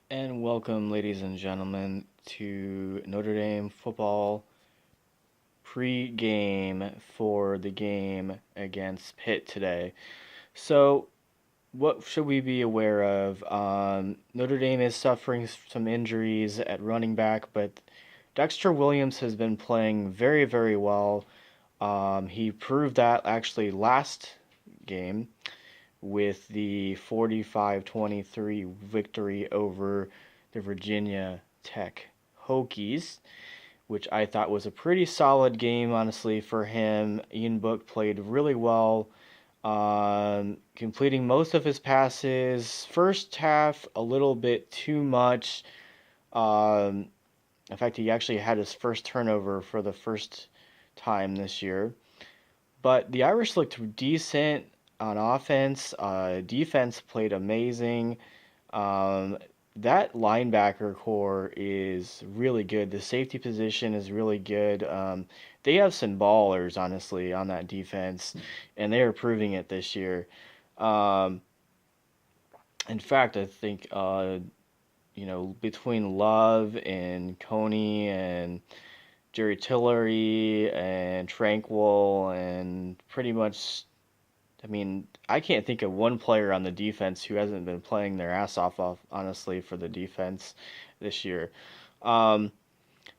And welcome, ladies and gentlemen, to Notre Dame football pre-game for the game against Pitt today. So, what should we be aware of? Notre Dame is suffering some injuries at running back, but Dexter Williams has been playing very, very well. He proved that actually last game with the 45-23 victory over the Virginia Tech Hokies, which I thought was a pretty solid game, honestly, for him. Ian Book played really well, completing most of his passes. First half, a little bit too much. Um, in fact, he actually had his first turnover for the first time this year. But the Irish looked decent on offense. Defense played amazing. Um, that linebacker core is really good. The safety position is really good. They have some ballers, honestly, on that defense, and they are proving it this year. Um, in fact, I think between Love and Coney and Jerry Tillery and Tranquil and pretty much, I mean, I can't think of one player on the defense who hasn't been playing their ass off, honestly, for the defense this year. Um,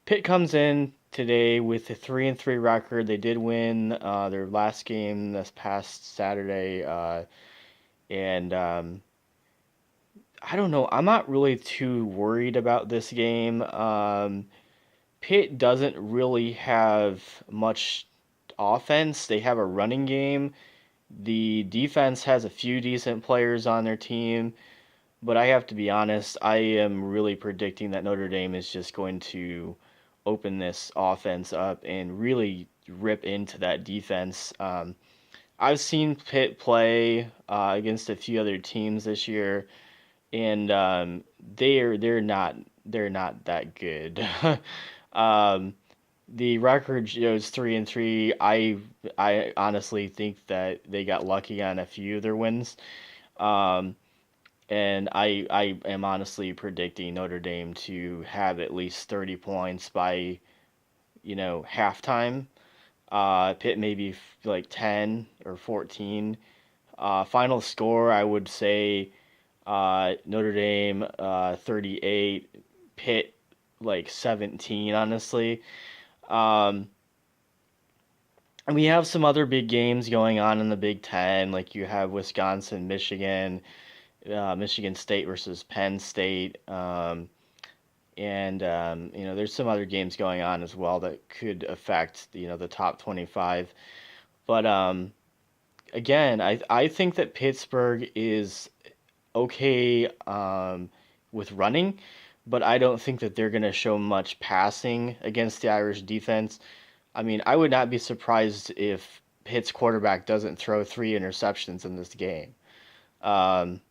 Pitt comes in today with a 3-3 record. They did win their last game this past Saturday, and I don't know. I'm not really too worried about this game. Pitt doesn't really have much offense. They have a running game. The defense has a few decent players on their team, but I have to be honest, I am really predicting that Notre Dame is just going to open this offense up and really rip into that defense. I've seen Pitt play against a few other teams this year, and they're not that good. um, the record shows 3-3. I honestly think that they got lucky on a few of their wins. Um, and I am honestly predicting Notre Dame to have at least 30 points by, halftime. Pitt maybe like 10 or 14. Final score, I would say Notre Dame 38, Pitt like 17, honestly. Um, and we have some other big games going on in the Big Ten, like you have Wisconsin, Michigan, Michigan State versus Penn State, and there's some other games going on as well that could affect the top 25. But again, I think that Pittsburgh is okay with running, but I don't think that they're going to show much passing against the Irish defense. I mean, I would not be surprised if Pitt's quarterback doesn't throw 3 interceptions in this game. Um,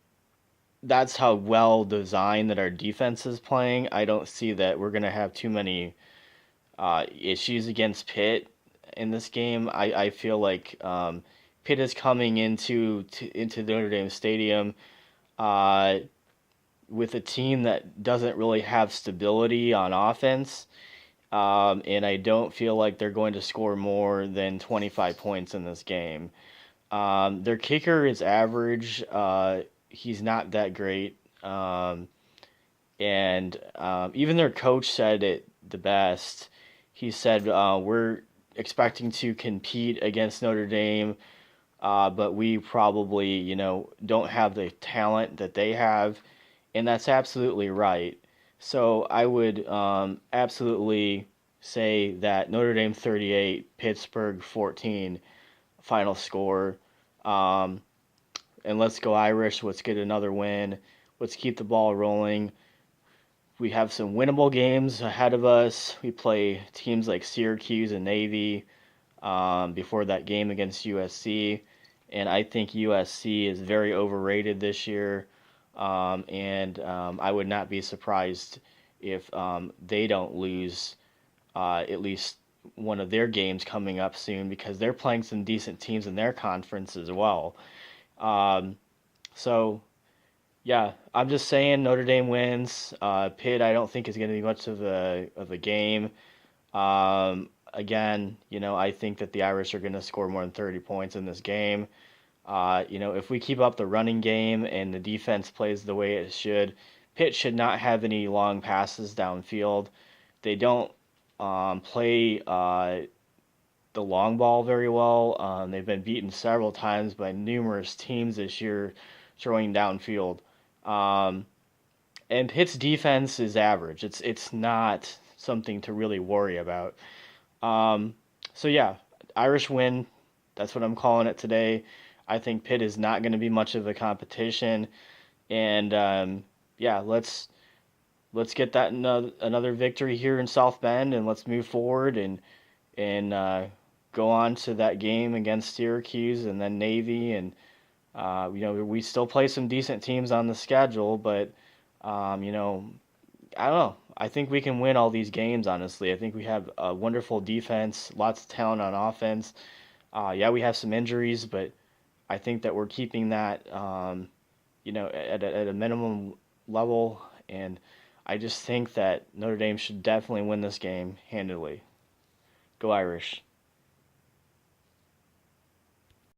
that's how well designed that our defense is playing. I don't see that we're going to have too many issues against Pitt in this game. I feel like Pitt is coming into Notre Dame Stadium uh, with a team that doesn't really have stability on offense. And I don't feel like they're going to score more than 25 points in this game. Their kicker is average. He's not that great. And even their coach said it the best. He said, we're expecting to compete against Notre Dame, but we probably, don't have the talent that they have. And that's absolutely right. So I would absolutely say that Notre Dame 38, Pittsburgh 14, final score. Um, and let's go Irish. Let's get another win. Let's keep the ball rolling. We have some winnable games ahead of us. We play teams like Syracuse and Navy before that game against USC. And I think USC is very overrated this year. And I would not be surprised if they don't lose at least one of their games coming up soon because they're playing some decent teams in their conference as well. Um, so Yeah, I'm just saying Notre Dame wins. Pitt, I don't think is going to be much of a game. Again, I think that the Irish are going to score more than 30 points in this game. If we keep up the running game and the defense plays the way it should, Pitt should not have any long passes downfield. They don't play the long ball very well. They've been beaten several times by numerous teams this year throwing downfield. Um, and Pitt's defense is average. It's not something to really worry about. Um, so yeah, Irish win. That's what I'm calling it today. I think Pitt is not going to be much of a competition, and yeah, let's get that another victory here in South Bend, and let's move forward and go on to that game against Syracuse and then Navy, and we still play some decent teams on the schedule, but you know I don't know. I think we can win all these games, honestly. I think we have a wonderful defense, lots of talent on offense. Yeah, we have some injuries, but I think that we're keeping that, at a minimum level. And I just think that Notre Dame should definitely win this game handily. Go Irish.